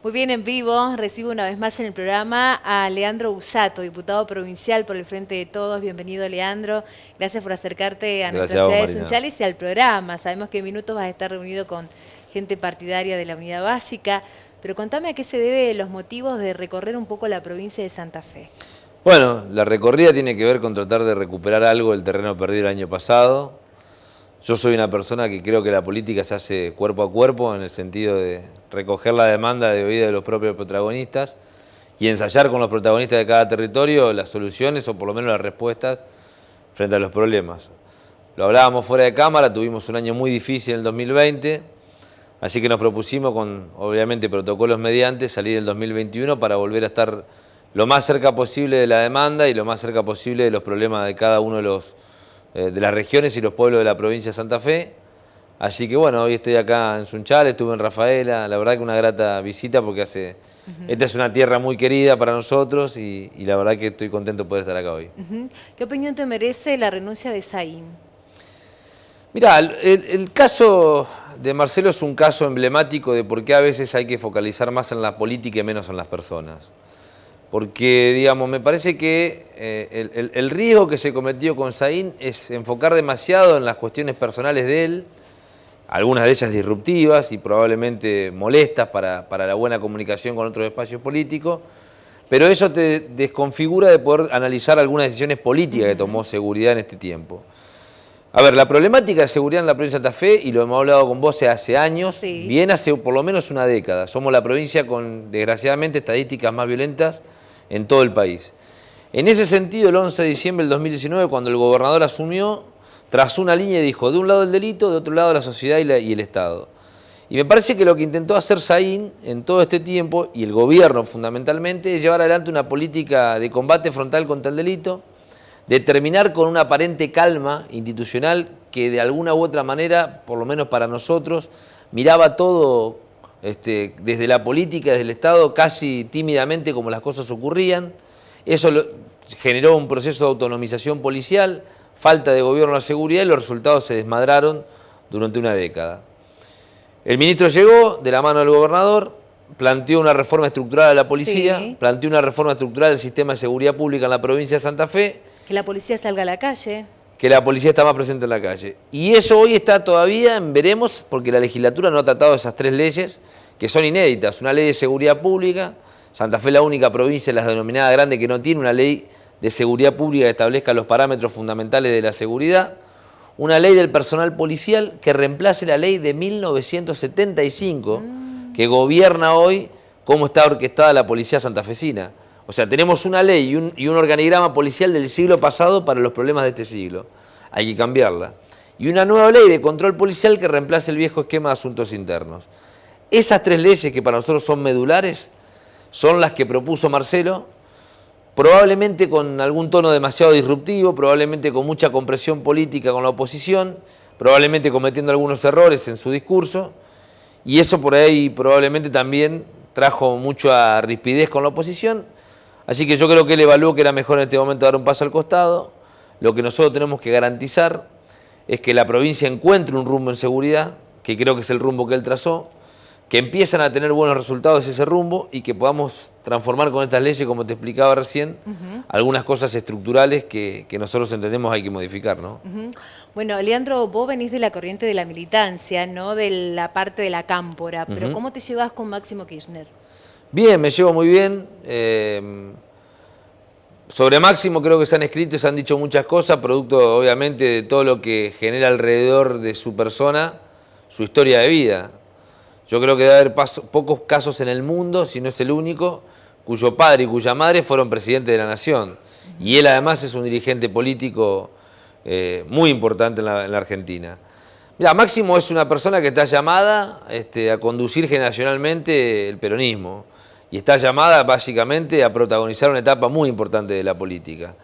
Muy bien, en vivo recibo una vez más en el programa a Leandro Busato, diputado provincial por el Frente de Todos. Bienvenido, Leandro. Gracias por acercarte a nuestra ciudad de Sunchales y al programa. Sabemos que en minutos vas a estar reunido con gente partidaria de la Unidad Básica, pero contame a qué se debe los motivos de recorrer un poco la provincia de Santa Fe. Bueno, la recorrida tiene que ver con tratar de recuperar algo del terreno perdido el año pasado. Yo soy una persona que creo que la política se hace cuerpo a cuerpo en el sentido de recoger la demanda de oída de los propios protagonistas y ensayar con los protagonistas de cada territorio las soluciones o por lo menos las respuestas frente a los problemas. Lo hablábamos fuera de cámara, tuvimos un año muy difícil en el 2020, así que nos propusimos con, obviamente, protocolos mediante, salir el 2021 para volver a estar lo más cerca posible de la demanda y lo más cerca posible de los problemas de cada uno de las regiones y los pueblos de la provincia de Santa Fe. Así que bueno, hoy estoy acá en Sunchales, estuve en Rafaela, la verdad que una grata visita porque esta es una tierra muy querida para nosotros y la verdad que estoy contento de poder estar acá hoy. ¿Qué opinión te merece la renuncia de Saín? Mirá, el caso de Marcelo es un caso emblemático de por qué a veces hay que focalizar más en la política y menos en las personas. Porque, digamos, me parece que el riesgo que se cometió con Saín es enfocar demasiado en las cuestiones personales de él, algunas de ellas disruptivas y probablemente molestas para la buena comunicación con otros espacios políticos, pero eso te desconfigura de poder analizar algunas decisiones políticas que tomó Seguridad en este tiempo. A ver, la problemática de seguridad en la provincia de Santa Fe, y lo hemos hablado con vos hace años, sí, viene hace por lo menos una década. Somos la provincia con, desgraciadamente, estadísticas más violentas en todo el país. En ese sentido, el 11 de diciembre del 2019, cuando el gobernador asumió, trazó una línea y dijo, de un lado el delito, de otro lado la sociedad y el Estado. Y me parece que lo que intentó hacer Saín en todo este tiempo, y el gobierno fundamentalmente, es llevar adelante una política de combate frontal contra el delito, de terminar con una aparente calma institucional que de alguna u otra manera, por lo menos para nosotros, miraba todo desde la política, desde el Estado, casi tímidamente como las cosas ocurrían. Eso generó un proceso de autonomización policial, falta de gobierno de la seguridad y los resultados se desmadraron durante una década. El ministro llegó de la mano del gobernador, planteó una reforma estructural de la policía, sí, planteó una reforma estructural del sistema de seguridad pública en la provincia de Santa Fe. Que la policía salga a la calle. Que la policía está más presente en la calle. Y eso hoy está todavía en veremos, porque la legislatura no ha tratado esas tres leyes, que son inéditas. Una ley de seguridad pública, Santa Fe es la única provincia, la denominada grande, que no tiene una ley de seguridad pública que establezca los parámetros fundamentales de la seguridad. Una ley del personal policial que reemplace la ley de 1975, que gobierna hoy cómo está orquestada la policía santafesina. O sea, tenemos una ley y un organigrama policial del siglo pasado para los problemas de este siglo. Hay que cambiarla. Y una nueva ley de control policial que reemplace el viejo esquema de asuntos internos. Esas tres leyes que para nosotros son medulares son las que propuso Marcelo, probablemente con algún tono demasiado disruptivo, probablemente con mucha compresión política con la oposición, probablemente cometiendo algunos errores en su discurso, y eso por ahí probablemente también trajo mucha rispidez con la oposición. Así que yo creo que él evaluó que era mejor en este momento dar un paso al costado. Lo que nosotros tenemos que garantizar es que la provincia encuentre un rumbo en seguridad, que creo que es el rumbo que él trazó, que empiezan a tener buenos resultados ese rumbo y que podamos transformar con estas leyes, como te explicaba recién, algunas cosas estructurales que nosotros entendemos hay que modificar, ¿no? Bueno, Leandro, vos venís de la corriente de la militancia, ¿no? De la parte de la cámpora, pero ¿cómo te llevas con Máximo Kirchner? Bien, me llevo muy bien. Sobre Máximo creo que se han escrito y se han dicho muchas cosas, producto obviamente de todo lo que genera alrededor de su persona, su historia de vida. Yo creo que debe haber pocos casos en el mundo, si no es el único, cuyo padre y cuya madre fueron presidentes de la nación. Y él además es un dirigente político muy importante en la Argentina. Mirá, Máximo es una persona que está llamada a conducir generacionalmente el peronismo. Y está llamada básicamente a protagonizar una etapa muy importante de la política.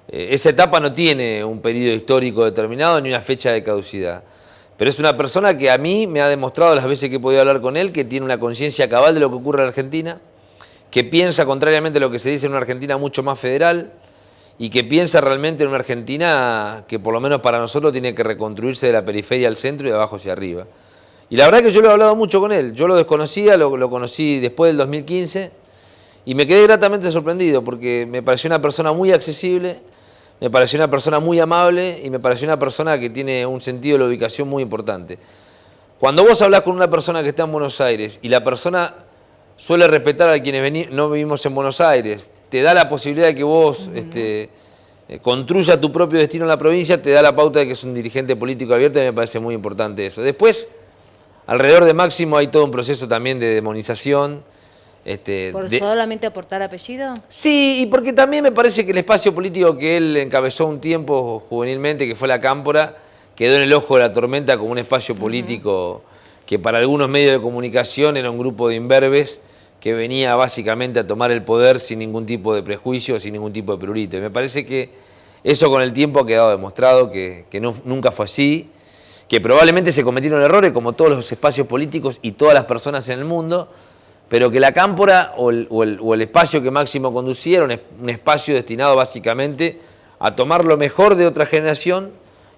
Esa etapa no tiene un periodo histórico determinado ni una fecha de caducidad. Pero es una persona que a mí me ha demostrado las veces que he podido hablar con él que tiene una conciencia cabal de lo que ocurre en la Argentina, que piensa contrariamente a lo que se dice en una Argentina mucho más federal y que piensa realmente en una Argentina que por lo menos para nosotros tiene que reconstruirse de la periferia al centro y de abajo hacia arriba. Y la verdad que yo lo he hablado mucho con él, yo lo desconocía, lo conocí después del 2015 y me quedé gratamente sorprendido porque me pareció una persona muy accesible, me pareció una persona muy amable y me pareció una persona que tiene un sentido de la ubicación muy importante. Cuando vos hablás con una persona que está en Buenos Aires y la persona suele respetar a quienes no vivimos en Buenos Aires, te da la posibilidad de que vos construya tu propio destino en la provincia, te da la pauta de que es un dirigente político abierto y me parece muy importante eso. Después, alrededor de Máximo hay todo un proceso también de demonización. ¿Solamente aportar apellido? Sí, y porque también me parece que el espacio político que él encabezó un tiempo juvenilmente, que fue la Cámpora, quedó en el ojo de la tormenta como un espacio político que para algunos medios de comunicación era un grupo de imberbes que venía básicamente a tomar el poder sin ningún tipo de prejuicio, sin ningún tipo de prurito. Y me parece que eso con el tiempo ha quedado demostrado que nunca fue así, que probablemente se cometieron errores como todos los espacios políticos y todas las personas en el mundo, pero que la Cámpora o el espacio que Máximo conducía era un espacio destinado básicamente a tomar lo mejor de otra generación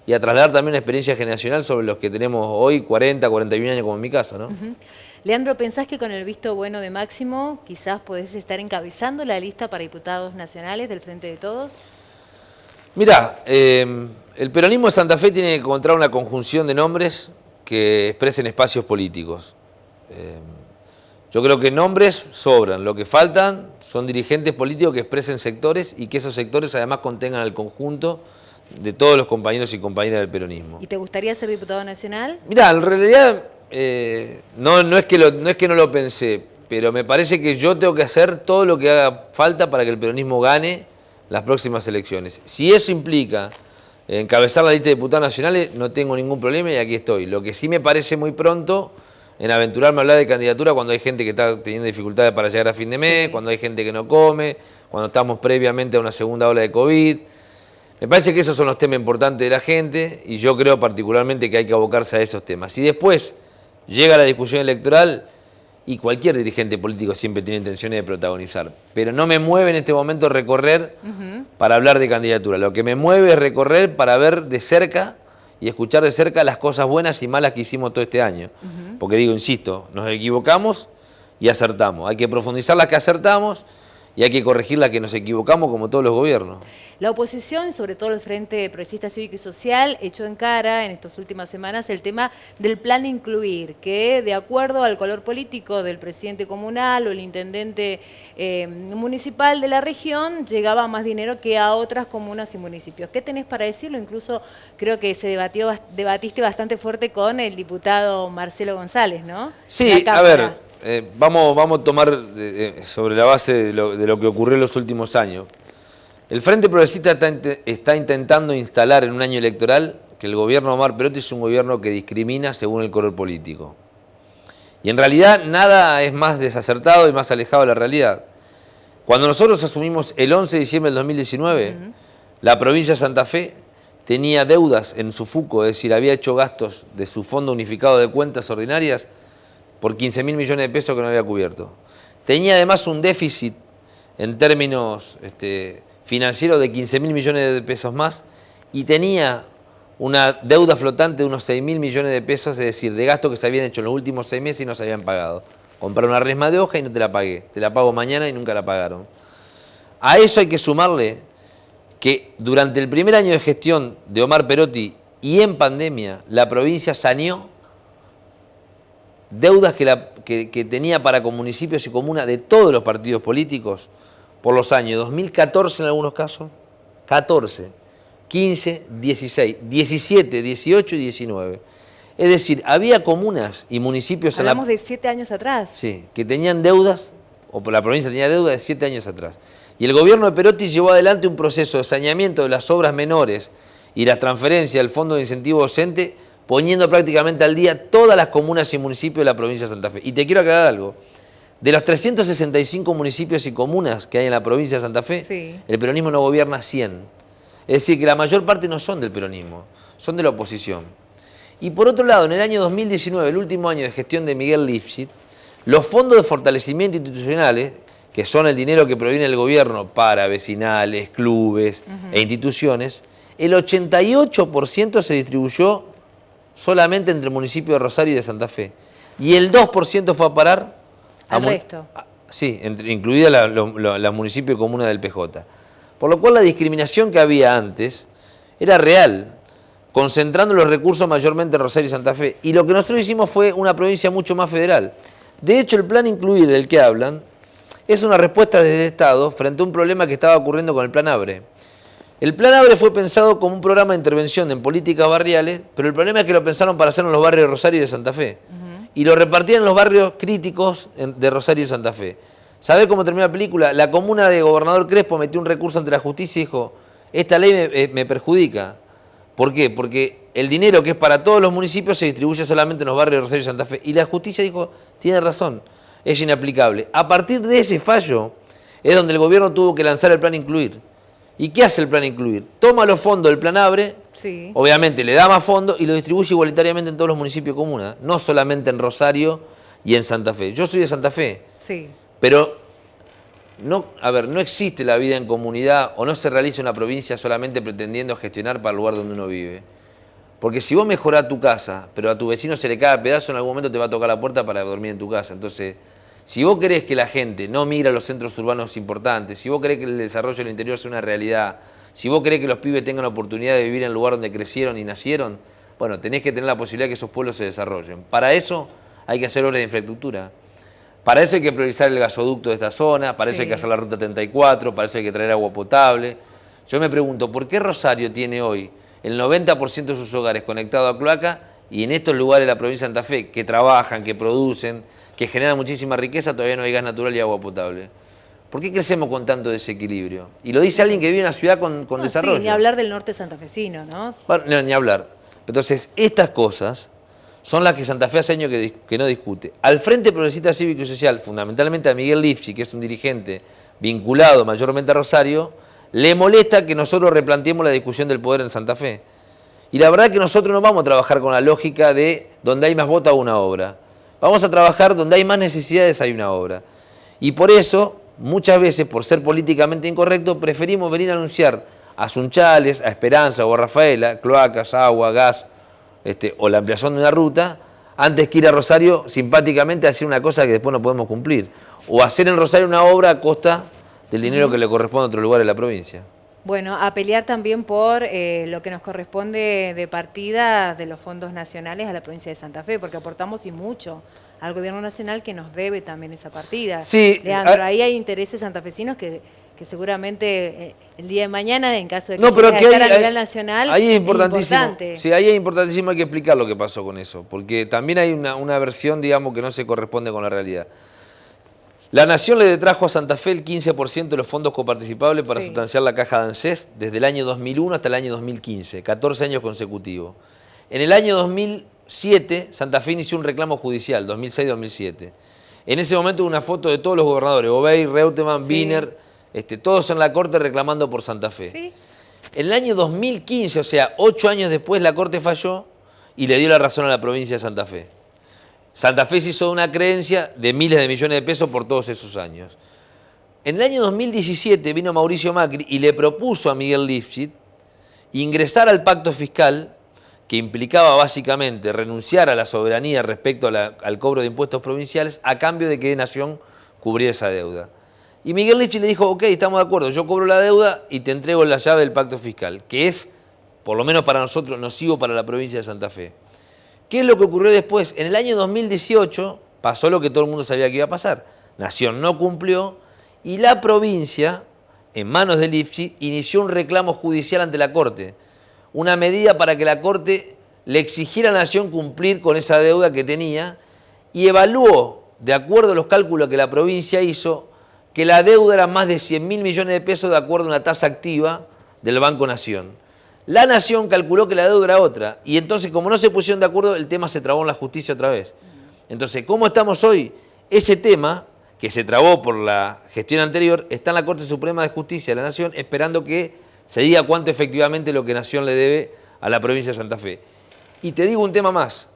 y a trasladar también una experiencia generacional sobre los que tenemos hoy 40, 41 años, como en mi caso, ¿no? Leandro, ¿pensás que con el visto bueno de Máximo quizás podés estar encabezando la lista para diputados nacionales del Frente de Todos? Mirá, el peronismo de Santa Fe tiene que encontrar una conjunción de nombres que expresen espacios políticos. Yo creo que nombres sobran, lo que faltan son dirigentes políticos que expresen sectores y que esos sectores además contengan el conjunto de todos los compañeros y compañeras del peronismo. ¿Y te gustaría ser diputado nacional? Mirá, en realidad no es que no lo pensé, pero me parece que yo tengo que hacer todo lo que haga falta para que el peronismo gane las próximas elecciones. Si eso implica encabezar la lista de diputados nacionales, no tengo ningún problema y aquí estoy. Lo que sí me parece muy pronto en aventurarme a hablar de candidatura cuando hay gente que está teniendo dificultades para llegar a fin de mes, cuando hay gente que no come, cuando estamos previamente a una segunda ola de COVID. Me parece que esos son los temas importantes de la gente y yo creo particularmente que hay que abocarse a esos temas. Y después llega la discusión electoral y cualquier dirigente político siempre tiene intenciones de protagonizar. Pero no me mueve en este momento recorrer para hablar de candidatura. Lo que me mueve es recorrer para ver de cerca y escuchar de cerca las cosas buenas y malas que hicimos todo este año. Porque digo, insisto, nos equivocamos y acertamos. Hay que profundizar las que acertamos y hay que corregir las que nos equivocamos como todos los gobiernos. La oposición, sobre todo el Frente Progresista Cívico y Social, echó en cara en estas últimas semanas el tema del plan incluir, que de acuerdo al color político del presidente comunal o el intendente municipal de la región, llegaba a más dinero que a otras comunas y municipios. ¿Qué tenés para decirlo? Incluso creo que se debatiste bastante fuerte con el diputado Marcelo González, ¿no? Sí, a ver, vamos a tomar sobre la base de lo que ocurrió en los últimos años. El Frente Progresista está intentando instalar en un año electoral que el gobierno de Omar Perotti es un gobierno que discrimina según el color político. Y en realidad nada es más desacertado y más alejado de la realidad. Cuando nosotros asumimos el 11 de diciembre del 2019, la provincia de Santa Fe tenía deudas en su FUCO, es decir, había hecho gastos de su Fondo Unificado de Cuentas Ordinarias por 15.000 millones de pesos que no había cubierto. Tenía además un déficit en términos financiero de 15.000 millones de pesos más y tenía una deuda flotante de unos 6.000 millones de pesos, es decir, de gastos que se habían hecho en los últimos 6 meses y no se habían pagado. Comprar una resma de hoja y no te la pagué, te la pago mañana y nunca la pagaron. A eso hay que sumarle que durante el primer año de gestión de Omar Perotti y en pandemia, la provincia saneó deudas que tenía para con municipios y comunas de todos los partidos políticos por los años 2014 en algunos casos, 14, 15, 16, 17, 18 y 19. Es decir, había comunas y municipios... Hablamos de 7 años atrás. Sí, que tenían deudas, o la provincia tenía deudas de 7 años atrás. Y el gobierno de Perotti llevó adelante un proceso de saneamiento de las obras menores y la transferencia del Fondo de Incentivo Docente, poniendo prácticamente al día todas las comunas y municipios de la provincia de Santa Fe. Y te quiero aclarar algo. De los 365 municipios y comunas que hay en la provincia de Santa Fe, el peronismo no gobierna 100. Es decir, que la mayor parte no son del peronismo, son de la oposición. Y por otro lado, en el año 2019, el último año de gestión de Miguel Lifshitz, los fondos de fortalecimiento institucionales, que son el dinero que proviene del gobierno para vecinales, clubes e instituciones, el 88% se distribuyó solamente entre el municipio de Rosario y de Santa Fe. Y el 2% fue a parar al resto. Sí, incluida la municipio y comuna del PJ. Por lo cual la discriminación que había antes era real, concentrando los recursos mayormente en Rosario y Santa Fe. Y lo que nosotros hicimos fue una provincia mucho más federal. De hecho, el plan Incluir del que hablan es una respuesta desde el Estado frente a un problema que estaba ocurriendo con el Plan Abre. El Plan Abre fue pensado como un programa de intervención en políticas barriales, pero el problema es que lo pensaron para hacerlo en los barrios de Rosario y de Santa Fe. Y lo repartían en los barrios críticos de Rosario y Santa Fe. ¿Sabés cómo terminó la película? La comuna de Gobernador Crespo metió un recurso ante la justicia y dijo, esta ley me perjudica. ¿Por qué? Porque el dinero que es para todos los municipios se distribuye solamente en los barrios de Rosario y Santa Fe. Y la justicia dijo, tiene razón, es inaplicable. A partir de ese fallo es donde el gobierno tuvo que lanzar el Plan Incluir. ¿Y qué hace el Plan Incluir? Toma los fondos del Plan Abre, sí, obviamente le da más fondos y lo distribuye igualitariamente en todos los municipios de comuna, no solamente en Rosario y en Santa Fe. Yo soy de Santa Fe, sí, pero no existe la vida en comunidad o no se realiza una provincia solamente pretendiendo gestionar para el lugar donde uno vive. Porque si vos mejorás tu casa, pero a tu vecino se le cae a pedazo, en algún momento te va a tocar la puerta para dormir en tu casa. Entonces, si vos querés que la gente no migre a los centros urbanos importantes, si vos querés que el desarrollo del interior sea una realidad, si vos querés que los pibes tengan la oportunidad de vivir en el lugar donde crecieron y nacieron, bueno, tenés que tener la posibilidad de que esos pueblos se desarrollen. Para eso hay que hacer obras de infraestructura. Para eso hay que priorizar el gasoducto de esta zona, para eso hay que hacer la Ruta 34, para eso hay que traer agua potable. Yo me pregunto, ¿por qué Rosario tiene hoy el 90% de sus hogares conectados a cloaca y en estos lugares de la provincia de Santa Fe, que trabajan, que producen, que generan muchísima riqueza, todavía no hay gas natural y agua potable? ¿Por qué crecemos con tanto desequilibrio? Y lo dice alguien que vive en una ciudad con desarrollo. Sí, ni hablar del norte santafesino, ¿no? Bueno, no, ni hablar. Entonces, estas cosas son las que Santa Fe hace años que no discute. Al Frente Progresista Cívico y Social, fundamentalmente a Miguel Lifchi, que es un dirigente vinculado mayormente a Rosario, le molesta que nosotros replanteemos la discusión del poder en Santa Fe. Y la verdad es que nosotros no vamos a trabajar con la lógica de donde hay más votos una obra. Vamos a trabajar donde hay más necesidades hay una obra. Y por eso, muchas veces, por ser políticamente incorrecto, preferimos venir a anunciar a Sunchales, a Esperanza o a Rafaela, cloacas, agua, gas, o la ampliación de una ruta, antes que ir a Rosario simpáticamente a hacer una cosa que después no podemos cumplir. O hacer en Rosario una obra a costa del dinero que le corresponde a otro lugar de la provincia. Bueno, a pelear también por lo que nos corresponde de partida de los fondos nacionales a la provincia de Santa Fe, porque aportamos y mucho al gobierno nacional que nos debe también esa partida. Sí, Leandro, ahí hay intereses santafesinos que seguramente el día de mañana, en caso de que llegue a nivel nacional, ahí es importantísimo. Importante. Sí, ahí es importantísimo, hay que explicar lo que pasó con eso, porque también hay una versión, digamos, que no se corresponde con la realidad. La Nación le detrajo a Santa Fe el 15% de los fondos coparticipables para sustanciar la caja de ANSES desde el año 2001 hasta el año 2015, 14 años consecutivos. En el año 2007, Santa Fe inició un reclamo judicial, 2006-2007. En ese momento hubo una foto de todos los gobernadores, Obey, Reutemann, Wiener, todos en la Corte reclamando por Santa Fe. Sí. En el año 2015, o sea, 8 años después, la Corte falló y le dio la razón a la provincia de Santa Fe. Santa Fe se hizo una creencia de miles de millones de pesos por todos esos años. En el año 2017 vino Mauricio Macri y le propuso a Miguel Lifchi ingresar al pacto fiscal que implicaba básicamente renunciar a la soberanía respecto al cobro de impuestos provinciales a cambio de que Nación cubriera esa deuda. Y Miguel Lifchi le dijo, ok, estamos de acuerdo, yo cobro la deuda y te entrego la llave del pacto fiscal, que es, por lo menos para nosotros, nocivo para la provincia de Santa Fe. ¿Qué es lo que ocurrió después? En el año 2018 pasó lo que todo el mundo sabía que iba a pasar. Nación no cumplió y la provincia, en manos de Lifchi, inició un reclamo judicial ante la Corte. Una medida para que la Corte le exigiera a Nación cumplir con esa deuda que tenía y evaluó, de acuerdo a los cálculos que la provincia hizo, que la deuda era más de 100.000 millones de pesos de acuerdo a una tasa activa del Banco Nación. La Nación calculó que la deuda era otra y entonces como no se pusieron de acuerdo el tema se trabó en la justicia otra vez. Entonces, ¿cómo estamos hoy? Ese tema que se trabó por la gestión anterior está en la Corte Suprema de Justicia de la Nación esperando que se diga cuánto efectivamente lo que Nación le debe a la provincia de Santa Fe. Y te digo un tema más.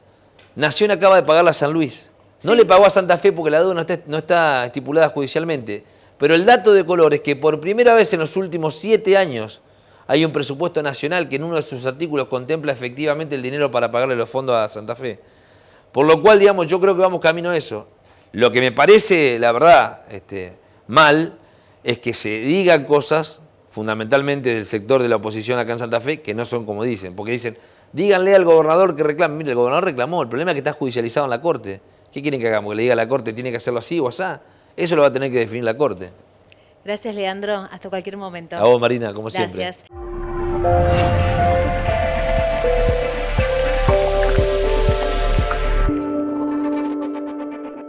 Nación acaba de pagarle a San Luis. No le pagó a Santa Fe porque la deuda no está estipulada judicialmente, Pero el dato de color es que por primera vez en los últimos 7 años hay un presupuesto nacional que en uno de sus artículos contempla efectivamente el dinero para pagarle los fondos a Santa Fe. Por lo cual, digamos, yo creo que vamos camino a eso. Lo que me parece, la verdad, mal, es que se digan cosas, fundamentalmente del sector de la oposición acá en Santa Fe, que no son como dicen. Porque dicen, díganle al gobernador que reclame. Mire, el gobernador reclamó, el problema es que está judicializado en la Corte. ¿Qué quieren que hagamos? ¿Que le diga a la Corte tiene que hacerlo así o así? Eso lo va a tener que definir la Corte. Gracias, Leandro. Hasta cualquier momento. A vos, Marina, como siempre. Gracias.